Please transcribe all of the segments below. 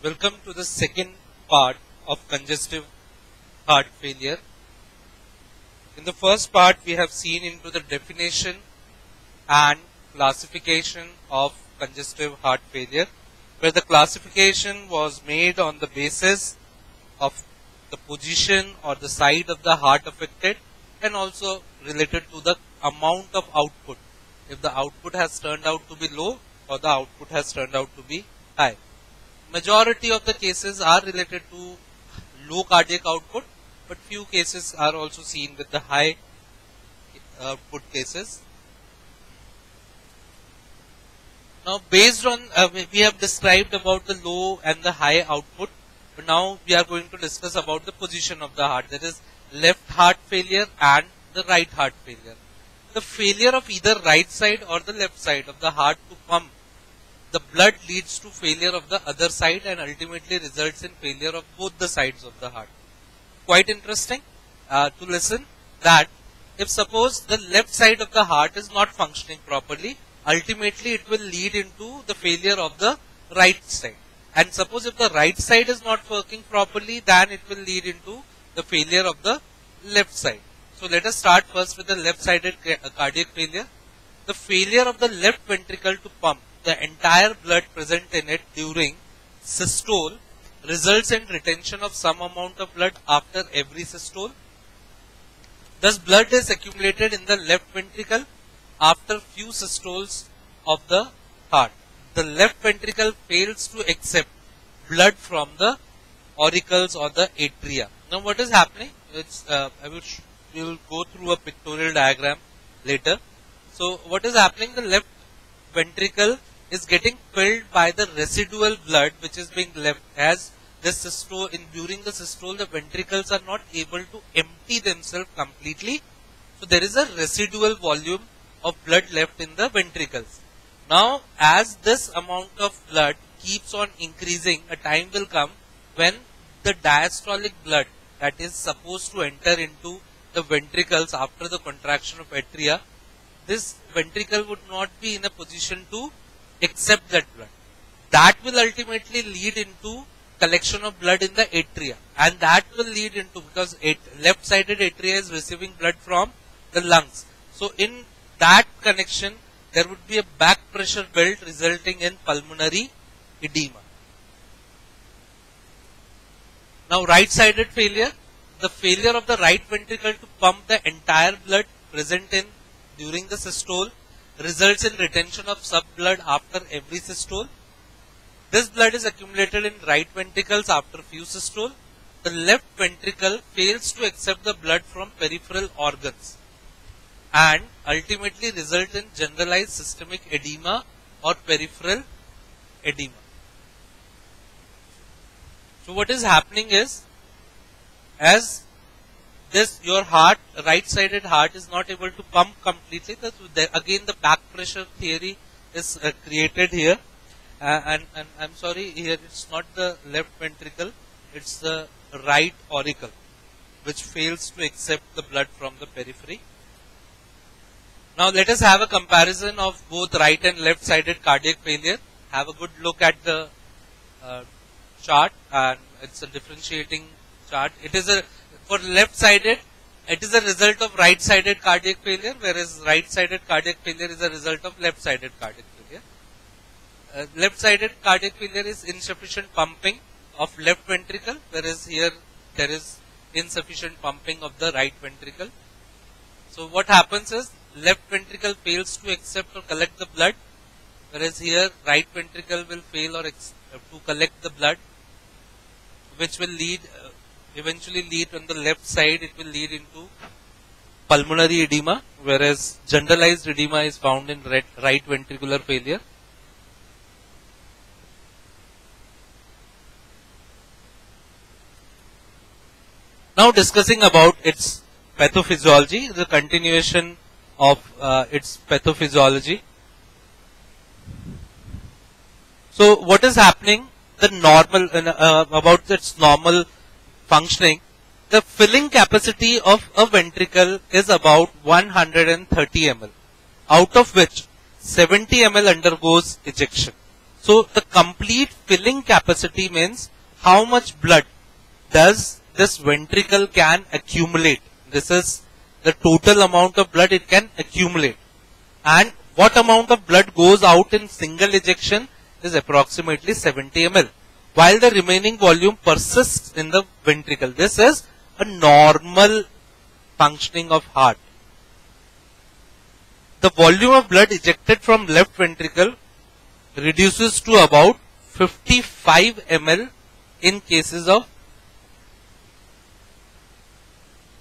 Welcome to the second part of congestive heart failure. In the first part, we have seen into the definition and classification of congestive heart failure, where the classification was made on the basis of the position or the side of the heart affected and also related to the amount of output. If the output has turned out to be low or the output has turned out to be high. Majority of the cases are related to low cardiac output, but few cases are also seen with the high output cases. Now based on, we have described about the low and the high output, but now we are going to discuss about the position of the heart, that is left heart failure and the right heart failure. The failure of either right side or the left side of the heart to pump the blood leads to failure of the other side and ultimately results in failure of both the sides of the heart. Quite interesting to listen that if suppose the left side of the heart is not functioning properly, ultimately it will lead into the failure of the right side. And suppose if the right side is not working properly, then it will lead into the failure of the left side. So let us start first with the left-sided cardiac failure. The failure of the left ventricle to pump the entire blood present in it during systole results in retention of some amount of blood after every systole. Thus blood is accumulated in the left ventricle after few systoles of the heart. The left ventricle fails to accept blood from the auricles or the atria. Now what is happening? We will go through a pictorial diagram later. So what is happening? The left ventricle is getting filled by the residual blood which is being left, as this systole, during the systole the ventricles are not able to empty themselves completely. So there is a residual volume of blood left in the ventricles. Now as this amount of blood keeps on increasing, a time will come when the diastolic blood that is supposed to enter into the ventricles after the contraction of atria, this ventricle would not be in a position to accept that blood. That will ultimately lead into collection of blood in the atria, and that will lead into, because left-sided atria is receiving blood from the lungs. So in that connection, there would be a back pressure built resulting in pulmonary edema. Now right-sided failure. The failure of the right ventricle to pump the entire blood present in during the systole results in retention of some blood after every systole. This blood is accumulated in right ventricles after few systole. The left ventricle fails to accept the blood from peripheral organs and ultimately result in generalized systemic edema or peripheral edema. So what is happening is, as this your heart, right-sided heart is not able to pump completely, again the back pressure theory is created here, and I'm sorry, here it's not the left ventricle, it's the right auricle which fails to accept the blood from the periphery. Now let us have a comparison of both right and left-sided cardiac failure. Have a good look at the chart, and it's a differentiating chart. It is for left-sided, it is a result of right-sided cardiac failure, whereas right-sided cardiac failure is a result of left-sided cardiac failure. Left-sided cardiac failure is insufficient pumping of left ventricle, whereas here there is insufficient pumping of the right ventricle. So what happens is, left ventricle fails to accept or collect the blood, whereas here right ventricle will fail or to collect the blood, which will lead eventually lead on the left side, it will lead into pulmonary edema, whereas generalized edema is found in right ventricular failure. Now discussing about its pathophysiology, the continuation of its pathophysiology. So what is happening? The normal about its normal functioning, the filling capacity of a ventricle is about 130 ml, out of which 70 ml undergoes ejection. So the complete filling capacity means how much blood does this ventricle can accumulate. This is the total amount of blood it can accumulate. And what amount of blood goes out in single ejection is approximately 70 ml, while the remaining volume persists in the ventricle. This is a normal functioning of heart. The volume of blood ejected from left ventricle reduces to about 55 ml in cases of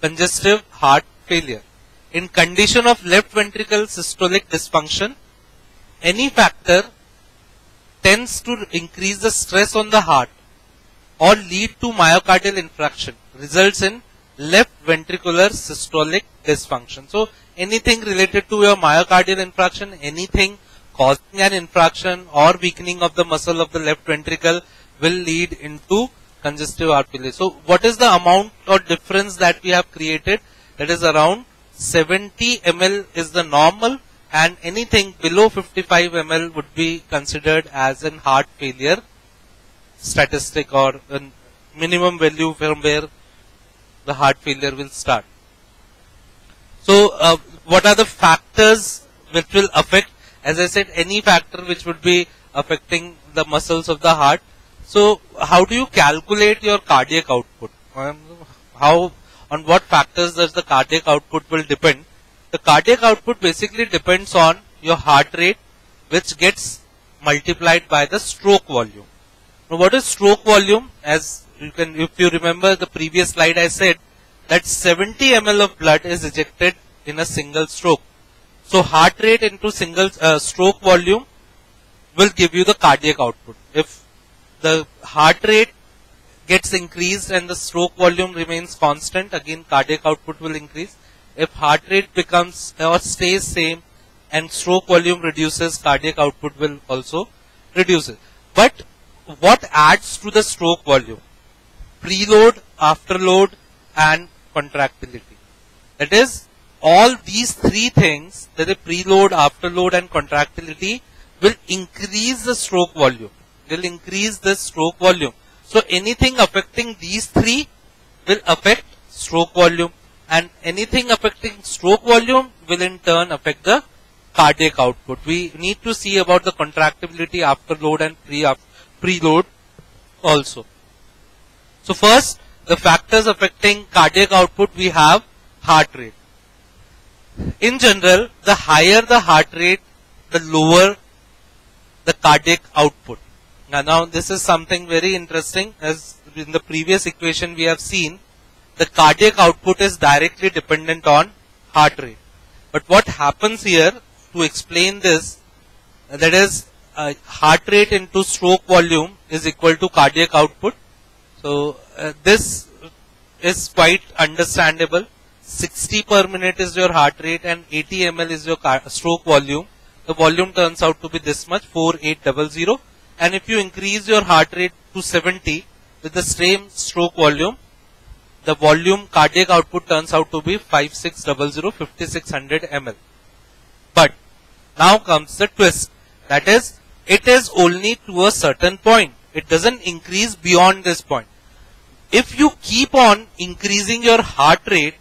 congestive heart failure. In condition of left ventricle systolic dysfunction, any factor tends to increase the stress on the heart or lead to myocardial infarction, results in left ventricular systolic dysfunction. So anything related to your myocardial infarction, anything causing an infarction or weakening of the muscle of the left ventricle will lead into congestive heart failure. So what is the amount or difference that we have created? That is around 70 ml is the normal, and anything below 55 ml would be considered as an heart failure statistic or a minimum value from where the heart failure will start. So what are the factors which will affect? As I said, any factor which would be affecting the muscles of the heart. So how do you calculate your cardiac output? On what factors does the cardiac output will depend? The cardiac output basically depends on your heart rate, which gets multiplied by the stroke volume. Now what is stroke volume? As you can, if you remember the previous slide, I said that 70 ml of blood is ejected in a single stroke. So heart rate into single stroke volume will give you the cardiac output. If the heart rate gets increased and the stroke volume remains constant, again cardiac output will increase. If heart rate becomes or stays same and stroke volume reduces, cardiac output will also reduce. But what adds to the stroke volume? Preload, afterload, and contractility. That is, all these three things, that is preload, afterload, and contractility, will increase the stroke volume. Will increase the stroke volume. So anything affecting these three will affect stroke volume, and anything affecting stroke volume will in turn affect the cardiac output. We need to see about the contractility, afterload, and preload also. So first, the factors affecting cardiac output, we have heart rate. In general, the higher the heart rate, the lower the cardiac output. Now this is something very interesting. As in the previous equation we have seen, the cardiac output is directly dependent on heart rate. But what happens here, to explain this, that is heart rate into stroke volume is equal to cardiac output. So this is quite understandable. 60 per minute is your heart rate and 80 ml is your stroke volume. The volume turns out to be this much, 4800. And if you increase your heart rate to 70 with the same stroke volume, the volume cardiac output turns out to be 5600, 5600 ml. But now comes the twist. That is, it is only to a certain point. It doesn't increase beyond this point. If you keep on increasing your heart rate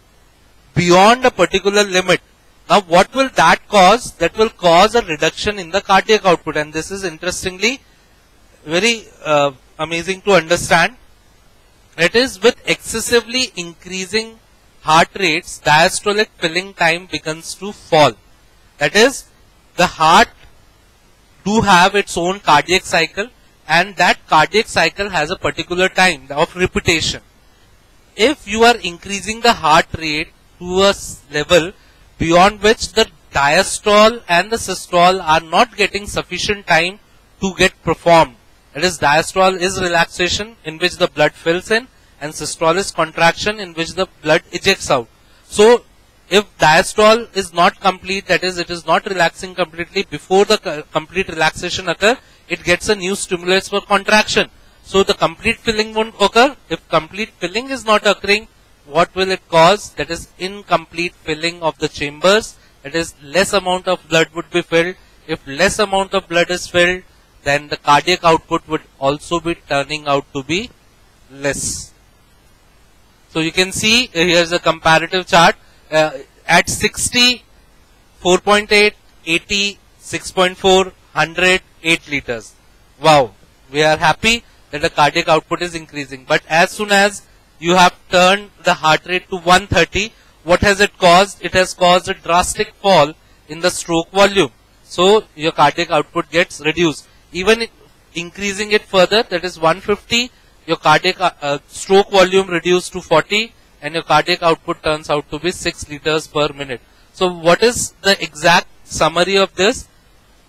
beyond a particular limit, now what will that cause? That will cause a reduction in the cardiac output, and this is interestingly very amazing to understand. It is with excessively increasing heart rates, diastolic filling time begins to fall. That is, the heart do have its own cardiac cycle, and that cardiac cycle has a particular time of repetition. If you are increasing the heart rate to a level beyond which the diastole and the systole are not getting sufficient time to get performed, that is, diastole is relaxation in which the blood fills in, and systole is contraction in which the blood ejects out. So if diastole is not complete, that is, it is not relaxing completely, before the complete relaxation occurs, it gets a new stimulus for contraction. So the complete filling won't occur. If complete filling is not occurring, what will it cause? That is incomplete filling of the chambers. That is, less amount of blood would be filled. If less amount of blood is filled, then the cardiac output would also be turning out to be less. So you can see here's a comparative chart at 60, 4.8, 80, 6.4, 100, 8 liters. Wow, we are happy that the cardiac output is increasing. But as soon as you have turned the heart rate to 130, what has it caused? It has caused a drastic fall in the stroke volume. So your cardiac output gets reduced. Even increasing it further, that is 150, your cardiac stroke volume reduced to 40 and your cardiac output turns out to be 6 liters per minute. So what is the exact summary of this?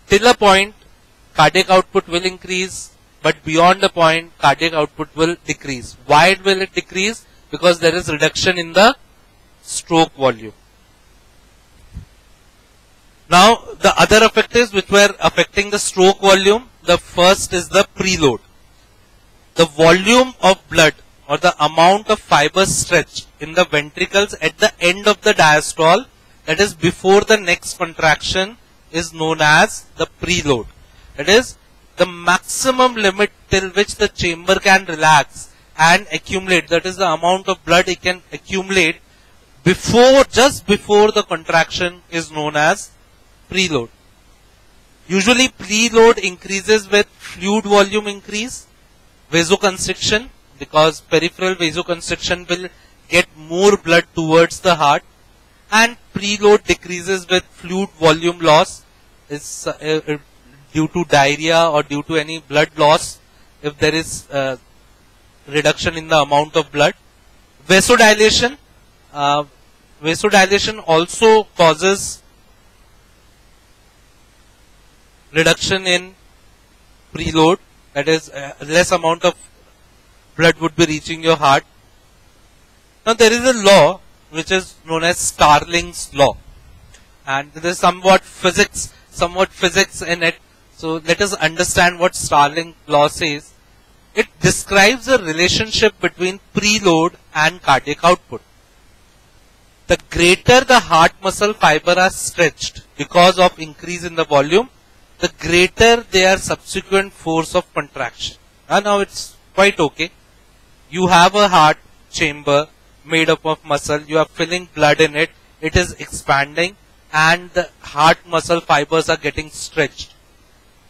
Till a point, cardiac output will increase, but beyond the point, cardiac output will decrease. Why will it decrease? Because there is reduction in the stroke volume. Now, the other effects which were affecting the stroke volume, the first is the preload. The volume of blood or the amount of fibers stretched in the ventricles at the end of the diastole, that is before the next contraction, is known as the preload. That is the maximum limit till which the chamber can relax and accumulate. That is the amount of blood it can accumulate just before the contraction is known as preload. Usually preload increases with fluid volume increase, vasoconstriction, because peripheral vasoconstriction will get more blood towards the heart, and preload decreases with fluid volume loss. Is due to diarrhea or due to any blood loss if there is reduction in the amount of blood. Vasodilation. Vasodilation also causes reduction in preload, that is less amount of blood would be reaching your heart. Now there is a law which is known as Starling's law, and there is somewhat physics in it. So let us understand what Starling's law says. It describes a relationship between preload and cardiac output. The greater the heart muscle fiber are stretched because of increase in the volume, the greater their subsequent force of contraction. Now it's quite okay. You have a heart chamber made up of muscle, you are filling blood in it, it is expanding and the heart muscle fibers are getting stretched.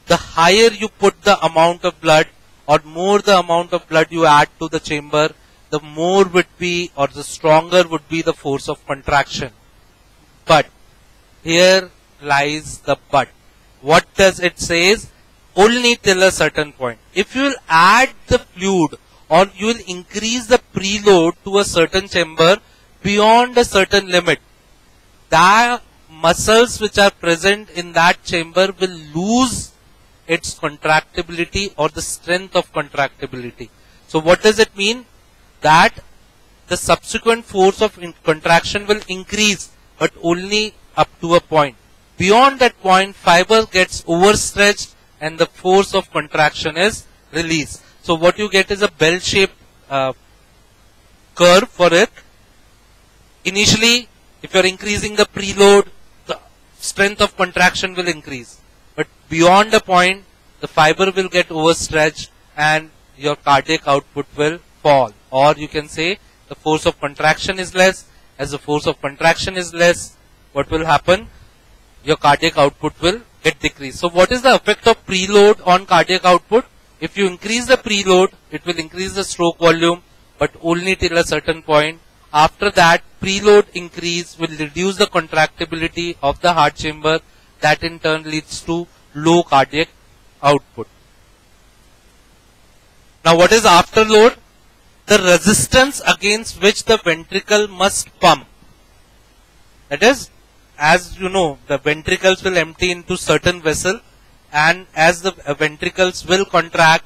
The higher you put the amount of blood or more the amount of blood you add to the chamber, the more would be or the stronger would be the force of contraction. But here lies the but. What does it say? Only till a certain point. If you will add the fluid or you will increase the preload to a certain chamber beyond a certain limit, the muscles which are present in that chamber will lose its contractibility or the strength of contractibility. So what does it mean? That the subsequent force of contraction will increase, but only up to a point. Beyond that point, fiber gets overstretched and the force of contraction is released. So what you get is a bell-shaped curve for it. Initially, if you are increasing the preload, the strength of contraction will increase. But beyond a point, the fiber will get overstretched and your cardiac output will fall. Or you can say the force of contraction is less. As the force of contraction is less, what will happen? Your cardiac output will get decreased. So what is the effect of preload on cardiac output? If you increase the preload, it will increase the stroke volume, but only till a certain point. After that, preload increase will reduce the contractibility of the heart chamber. That in turn leads to low cardiac output. Now what is afterload? The resistance against which the ventricle must pump. That is, as you know, the ventricles will empty into certain vessel, and as the ventricles will contract,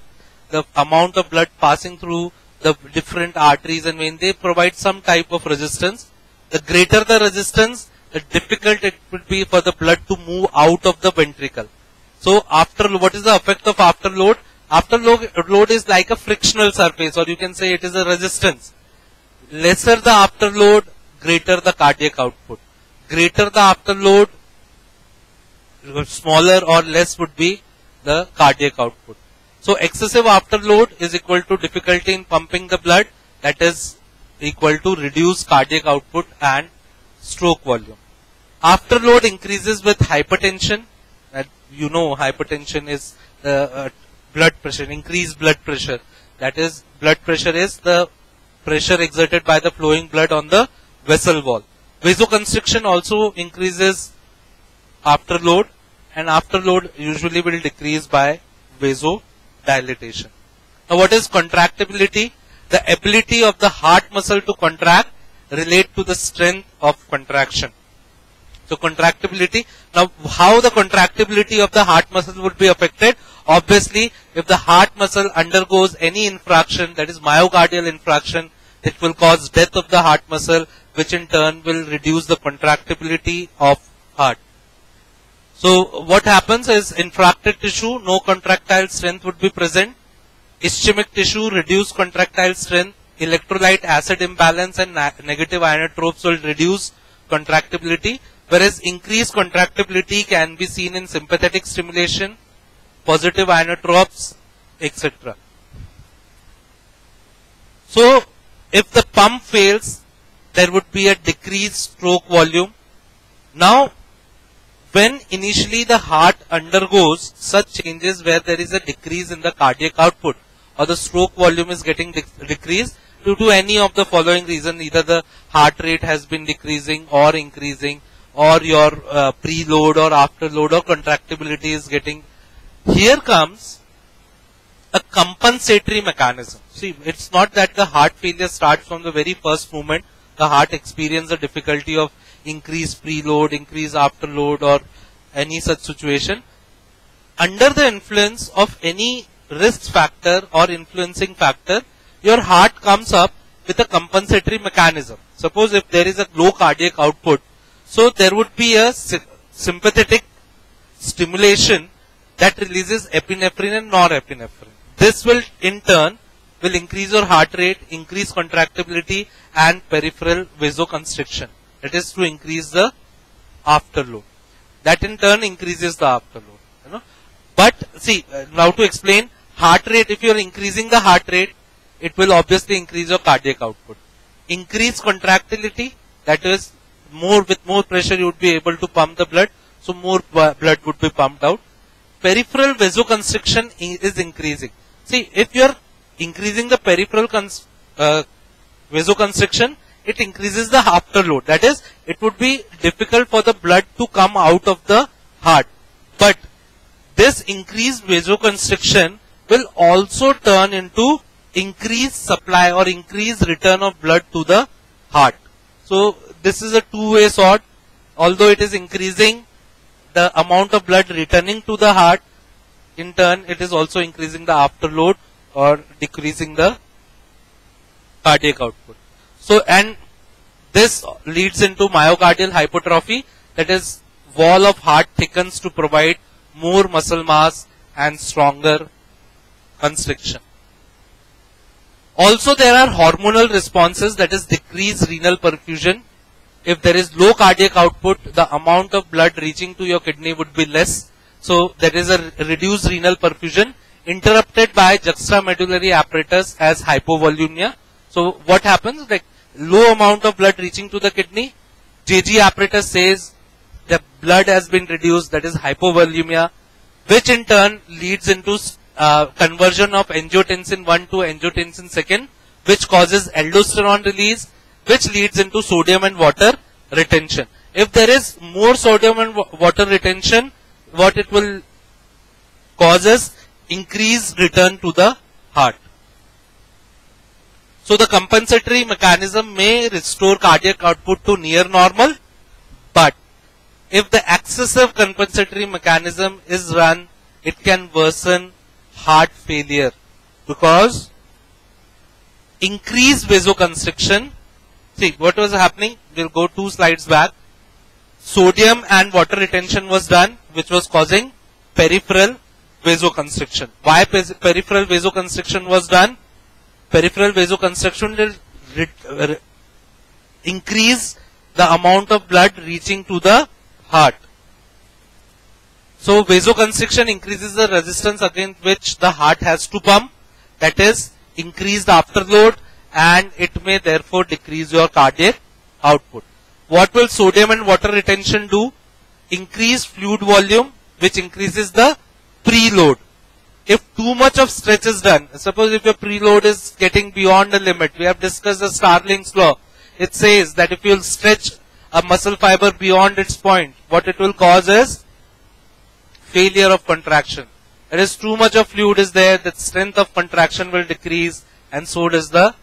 the amount of blood passing through the different arteries and veins, they provide some type of resistance. The greater the resistance, the difficult it would be for the blood to move out of the ventricle. So what is the effect of afterload? Afterload is like a frictional surface, or you can say it is a resistance. Lesser the afterload, greater the cardiac output. Greater the afterload, smaller or less would be the cardiac output. So excessive afterload is equal to difficulty in pumping the blood, that is equal to reduced cardiac output and stroke volume. Afterload increases with hypertension. You know, hypertension is the blood pressure, increased blood pressure. That is, blood pressure is the pressure exerted by the flowing blood on the vessel wall. Vasoconstriction also increases afterload, and afterload usually will decrease by vasodilatation. Now, what is contractibility? The ability of the heart muscle to contract relate to the strength of contraction. So contractibility. Now, how the contractibility of the heart muscle would be affected? Obviously, if the heart muscle undergoes any infraction, that is myocardial infraction, it will cause death of the heart muscle, which in turn will reduce the contractibility of heart. So what happens is, infracted tissue, no contractile strength would be present. Ischemic tissue, reduced contractile strength. Electrolyte acid imbalance and negative inotropes will reduce contractibility, whereas increased contractibility can be seen in sympathetic stimulation, positive inotropes, etc. So if the pump fails, there would be a decreased stroke volume. Now, when initially the heart undergoes such changes where there is a decrease in the cardiac output, or the stroke volume is getting decreased due to any of the following reason, either the heart rate has been decreasing or increasing, or your preload or afterload or contractibility is getting, here comes a compensatory mechanism. See, it's not that the heart failure starts from the very first moment. The heart experiences a difficulty of increased preload, increased afterload, or any such situation. Under the influence of any risk factor or influencing factor, your heart comes up with a compensatory mechanism. Suppose if there is a low cardiac output, so there would be a sympathetic stimulation that releases epinephrine and norepinephrine. This will in turn will increase your heart rate, increase contractibility and peripheral vasoconstriction. That is to increase the afterload. That in turn increases the afterload. You know. But see, now to explain, heart rate, if you are increasing the heart rate, it will obviously increase your cardiac output. Increase contractility, that is, with more pressure you would be able to pump the blood, so more blood would be pumped out. Peripheral vasoconstriction is increasing. See, if you are increasing the peripheral vasoconstriction, it increases the afterload. That is, it would be difficult for the blood to come out of the heart. But this increased vasoconstriction will also turn into increased supply or increased return of blood to the heart. So this is a two-way sword. Although it is increasing the amount of blood returning to the heart, in turn it is also increasing the afterload or decreasing the cardiac output. So, and this leads into myocardial hypertrophy, that is, wall of heart thickens to provide more muscle mass and stronger constriction. Also, there are hormonal responses, that is decreased renal perfusion. If there is low cardiac output, the amount of blood reaching to your kidney would be less. So there is a reduced renal perfusion interrupted by juxtamedullary apparatus as hypovolemia. So what happens? Like low amount of blood reaching to the kidney, JG apparatus says the blood has been reduced, that is hypovolemia, which in turn leads into conversion of angiotensin 1 to angiotensin 2, which causes aldosterone release, which leads into sodium and water retention. If there is more sodium and water retention, what it will cause is increased return to the heart. So the compensatory mechanism may restore cardiac output to near normal, but if the excessive compensatory mechanism is run, it can worsen heart failure because increased vasoconstriction. See what was happening, we'll go 2 slides back. Sodium and water retention was done, which was causing peripheral vasoconstriction. Why peripheral vasoconstriction was done? Peripheral vasoconstriction will increase the amount of blood reaching to the heart. So vasoconstriction increases the resistance against which the heart has to pump, that is increased afterload, and it may therefore decrease your cardiac output. What will sodium and water retention do? Increase fluid volume, which increases the preload. If too much of stretch is done, suppose if your preload is getting beyond the limit, we have discussed the Starling's law. It says that if you will stretch a muscle fiber beyond its point, what it will cause is failure of contraction. There is too much of fluid is there, the strength of contraction will decrease, and so does the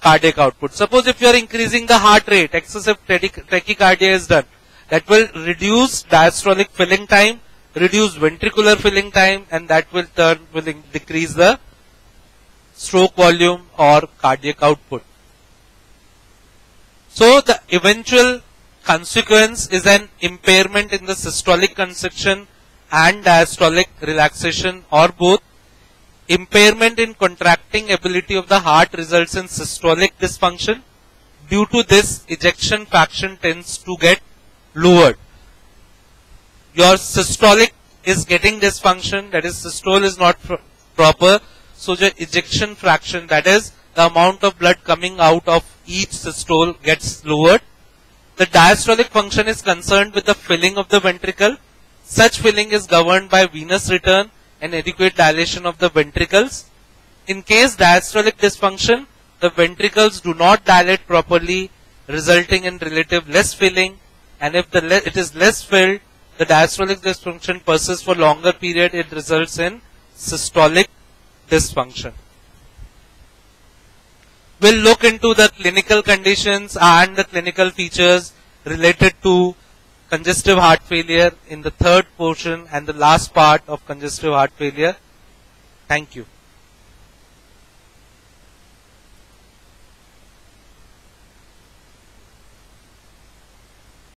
cardiac output. Suppose if you are increasing the heart rate, excessive tachycardia is done, that will reduce diastolic filling time, reduce ventricular filling time, and that will decrease the stroke volume or cardiac output. So the eventual consequence is an impairment in the systolic constriction and diastolic relaxation, or both. Impairment in contracting ability of the heart results in systolic dysfunction. Due to this, ejection fraction tends to get lowered. Your systolic is getting dysfunction, that is systole is not proper, so the ejection fraction, that is the amount of blood coming out of each systole, gets lowered. The diastolic function is concerned with the filling of the ventricle. Such filling is governed by venous return and adequate dilation of the ventricles. In case diastolic dysfunction, the ventricles do not dilate properly, resulting in relative less filling, and if it is less filled, the diastolic dysfunction persists for longer period, it results in systolic dysfunction. We'll look into the clinical conditions and the clinical features related to congestive heart failure in the third portion and the last part of congestive heart failure. Thank you.